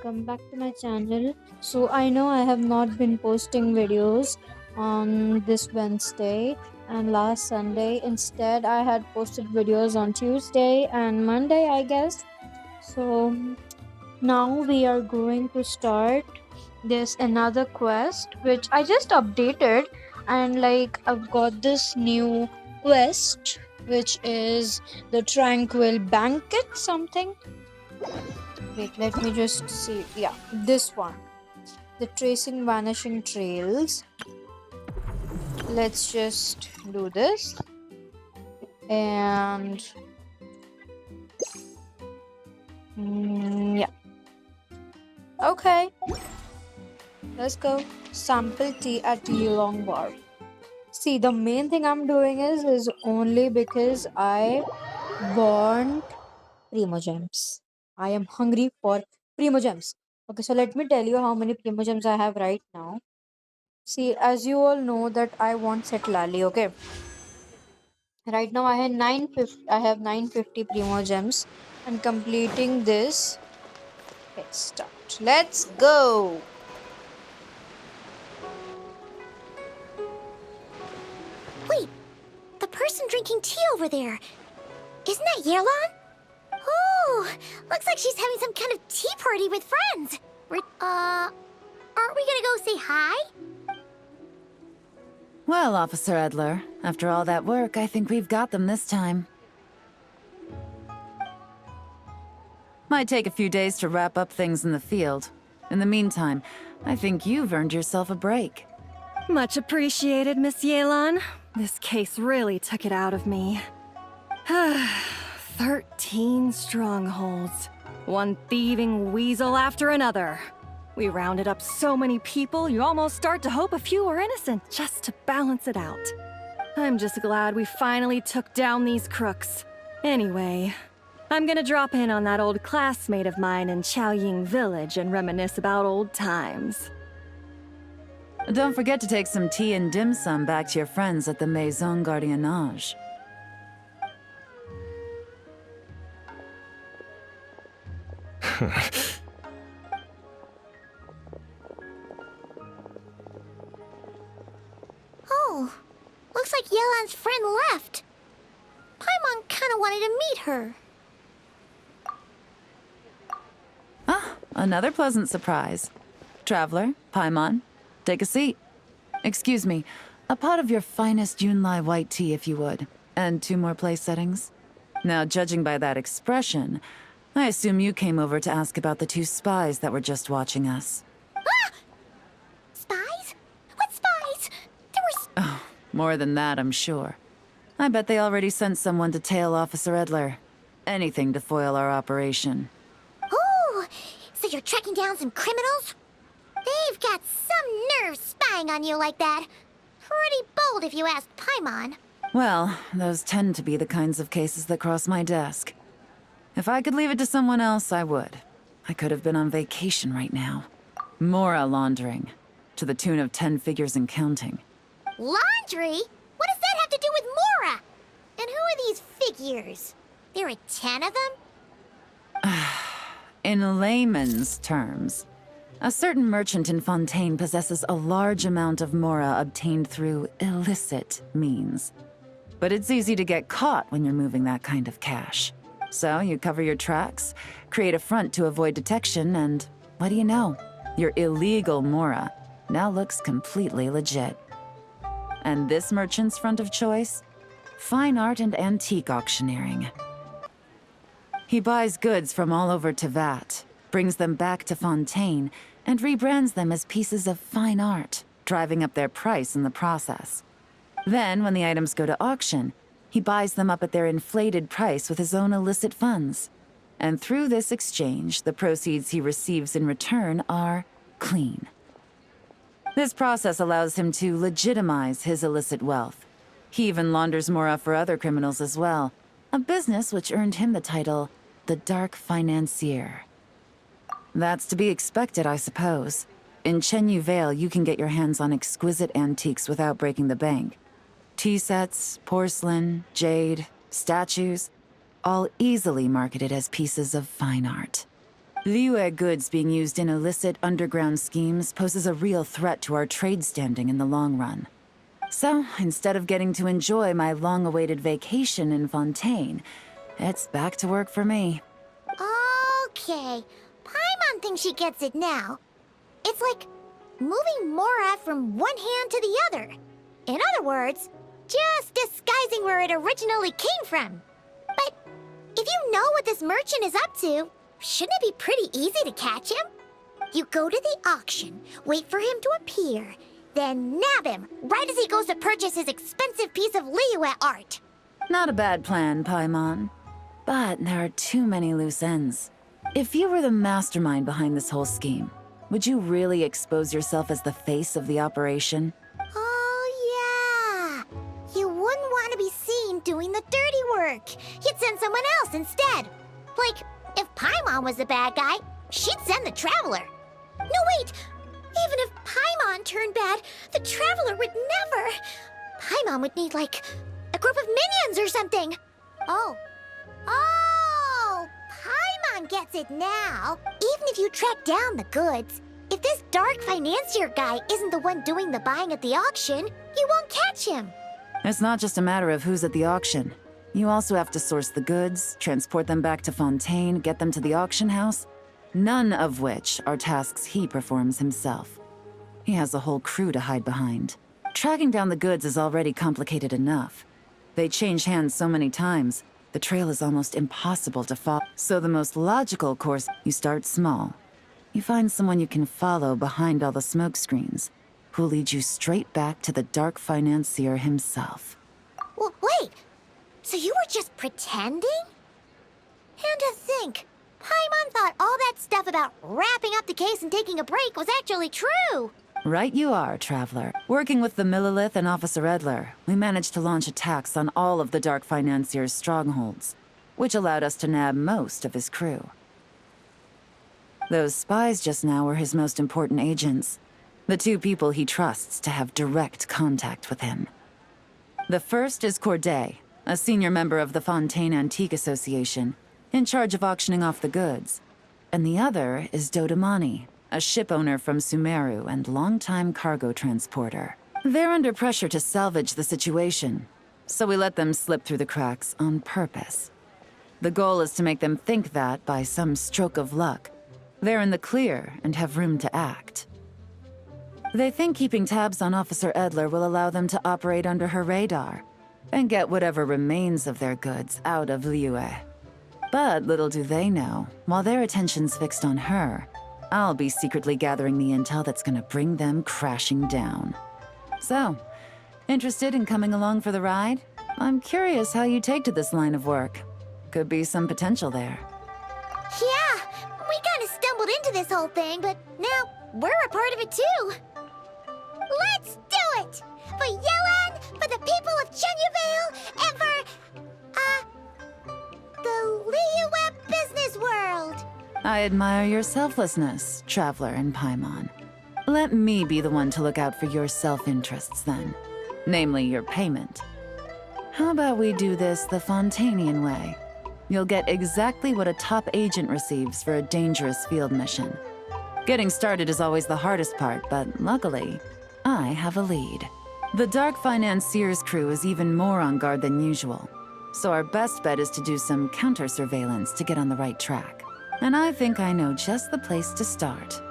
welcome back to my channel. So I know I have not been posting videos on this Wednesday and last Sunday. Instead, I had posted videos on Tuesday and Monday, I guess. So now we are going to start this another quest which I just updated, and like I've got this new quest which is the Tranquil Banquet something. Wait, let me just see. Yeah, this one. The tracing vanishing trails. Let's just do this. And yeah. Okay, let's go. Sample tea at Yulong Bar. See, the main thing I'm doing is only because I want Primo Gems. I am hungry for Primo Gems. Okay, so let me tell you how many Primo Gems I have right now. See, as you all know that I want set Lally, okay? Right now I have 950 Primo Gems, and completing this. Okay, start. Let's go. Wait, the person drinking tea over there. Isn't that Yelan? Oh, looks like she's having some kind of tea party with friends. Aren't we gonna go say hi? Well, Officer Edler, after all that work, I think we've got them this time. Might take a few days to wrap up things in the field. In the meantime, I think you've earned yourself a break. Much appreciated, Miss Yelan. This case really took it out of me. 13 strongholds. One thieving weasel after another. We rounded up so many people, you almost start to hope a few were innocent, just to balance it out. I'm just glad we finally took down these crooks. Anyway, I'm gonna drop in on that old classmate of mine in Chaoying Village and reminisce about old times. Don't forget to take some tea and dim sum back to your friends at the Maison Gardiennage. Oh, looks like Yelan's friend left. Paimon kinda wanted to meet her. Ah, another pleasant surprise. Traveler, Paimon, take a seat. Excuse me, a pot of your finest Yunlai white tea if you would, and 2 more place settings. Now, judging by that expression, I assume you came over to ask about the 2 spies that were just watching us. Spies? What spies? There were More than that, I'm sure. I bet they already sent someone to tail Officer Edler. Anything to foil our operation. Oh, so you're tracking down some criminals? They've got some nerve spying on you like that. Pretty bold if you ask Paimon. Well, those tend to be the kinds of cases that cross my desk. If I could leave it to someone else, I would. I could have been on vacation right now. Mora laundering, to the tune of 10 figures and counting. Laundry? What does that have to do with Mora? And who are these figures? There are 10 of them? In layman's terms, a certain merchant in Fontaine possesses a large amount of Mora obtained through illicit means. But it's easy to get caught when you're moving that kind of cash. So you cover your tracks, create a front to avoid detection, and what do you know? Your illegal Mora now looks completely legit. And this merchant's front of choice? Fine art and antique auctioneering. He buys goods from all over Tevat, brings them back to Fontaine, and rebrands them as pieces of fine art, driving up their price in the process. Then, when the items go to auction, he buys them up at their inflated price with his own illicit funds. And through this exchange, the proceeds he receives in return are clean. This process allows him to legitimize his illicit wealth. He even launders Mora for other criminals as well, a business which earned him the title, the Dark Financier. That's to be expected, I suppose. In Chenyu Vale, you can get your hands on exquisite antiques without breaking the bank. Tea sets, porcelain, jade, statues, all easily marketed as pieces of fine art. Liyue goods being used in illicit underground schemes poses a real threat to our trade standing in the long run. So, instead of getting to enjoy my long-awaited vacation in Fontaine, it's back to work for me. Okay, Paimon thinks she gets it now. It's like moving Mora from one hand to the other. In other words, just disguising where it originally came from. But if you know what this merchant is up to, shouldn't it be pretty easy to catch him? You go to the auction, wait for him to appear, then nab him right as he goes to purchase his expensive piece of Liyue art. Not a bad plan, Paimon. But there are too many loose ends. If you were the mastermind behind this whole scheme, would you really expose yourself as the face of the operation? Oh, yeah. You wouldn't want to be seen doing the dirty work. You'd send someone else instead. Like, if Paimon was the bad guy, she'd send the Traveler. No, wait! Even if Paimon turned bad, the Traveler would never. Paimon would need, like, a group of minions or something. Oh. Oh! Paimon gets it now. Even if you track down the goods, if this dark financier guy isn't the one doing the buying at the auction, you won't catch him. It's not just a matter of who's at the auction. You also have to source the goods, transport them back to Fontaine, get them to the auction house, none of which are tasks he performs himself. He has a whole crew to hide behind. Tracking down the goods is already complicated enough. They change hands so many times, the trail is almost impossible to follow. So the most logical course, you start small. You find someone you can follow behind all the smoke screens, who'll lead you straight back to the dark financier himself. Wait, so you were just pretending? And to think, Paimon thought all that stuff about wrapping up the case and taking a break was actually true. Right you are, Traveler. Working with the Millilith and Officer Edler, we managed to launch attacks on all of the Dark Financier's strongholds, which allowed us to nab most of his crew. Those spies just now were his most important agents, the two people he trusts to have direct contact with him. The first is Corday, a senior member of the Fontaine Antique Association, in charge of auctioning off the goods. And the other is Dodamani, a ship owner from Sumeru and longtime cargo transporter. They're under pressure to salvage the situation, so we let them slip through the cracks on purpose. The goal is to make them think that, by some stroke of luck, they're in the clear and have room to act. They think keeping tabs on Officer Edler will allow them to operate under her radar and get whatever remains of their goods out of Liyue. But little do they know, while their attention's fixed on her, I'll be secretly gathering the intel that's gonna bring them crashing down. So, interested in coming along for the ride? I'm curious how you take to this line of work. Could be some potential there. Yeah, we kind of stumbled into this whole thing, but now we're a part of it too. Let's do it! For Yelan, for the people of Chunyavale, and for, the Liyue business world. I admire your selflessness, Traveler and Paimon. Let me be the one to look out for your self-interests then. Namely, your payment. How about we do this the Fontainian way? You'll get exactly what a top agent receives for a dangerous field mission. Getting started is always the hardest part, but luckily, I have a lead. The Dark Financier's crew is even more on guard than usual, so our best bet is to do some counter-surveillance to get on the right track. And I think I know just the place to start.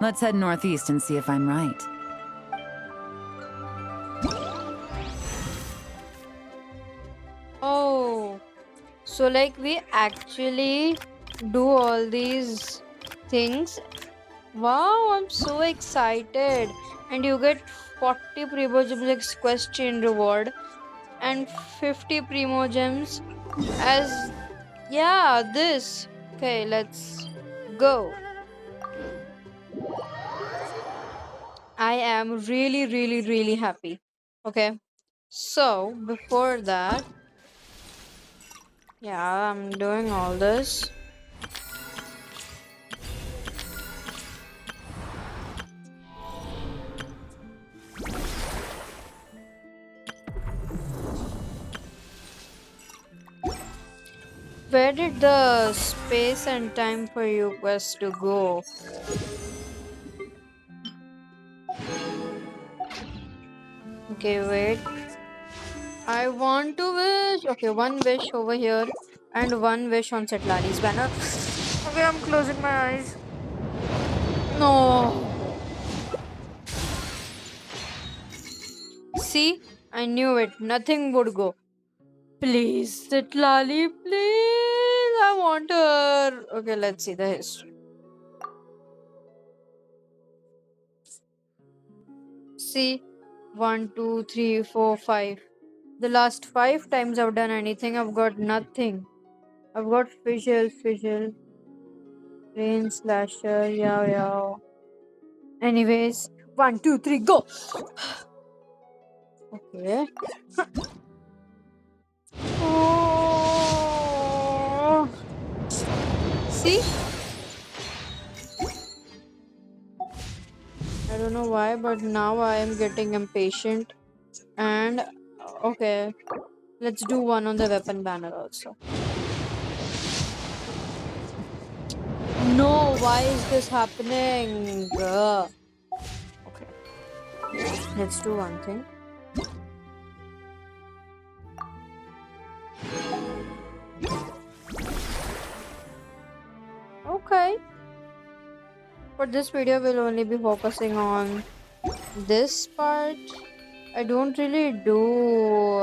Let's head northeast and see if I'm right. Oh, so like we actually do all these things. Wow, I'm so excited. And you get 40 Primo Gems quest chain reward and 50 Primo Gems as, yeah, this. Okay, let's go. I am really happy. Okay, so before that, yeah, I'm doing all this. Where did the space and time for you quest to go. Okay, wait. I want to wish. Okay, one wish over here and one wish on Setlali's banner. Okay, I'm closing my eyes. No. See, I knew it. Nothing would go. Please, Setlali, please. I want her. Okay, let's see the history. See, 1, 2, 3, 4, 5. The last 5 times I've done anything, I've got nothing. I've got Fizzle, Rain Slasher, yeah. Anyways, 1, 2, 3, go! Okay. Oh. See? I don't know why, but now I am getting impatient. And okay, let's do one on the weapon banner also. No, why is this happening? Okay, let's do one thing. Okay, but this video will only be focusing on this part. I don't really do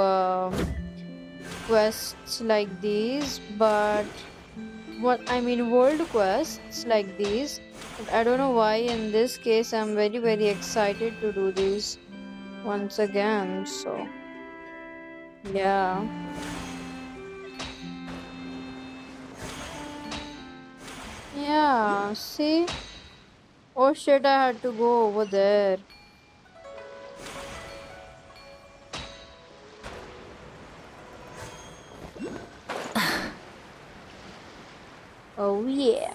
quests like these, but what I mean, world quests like these. But I don't know why in this case I'm very excited to do these once again. So, yeah. Yeah, see? Oh shit, I had to go over there. Oh yeah.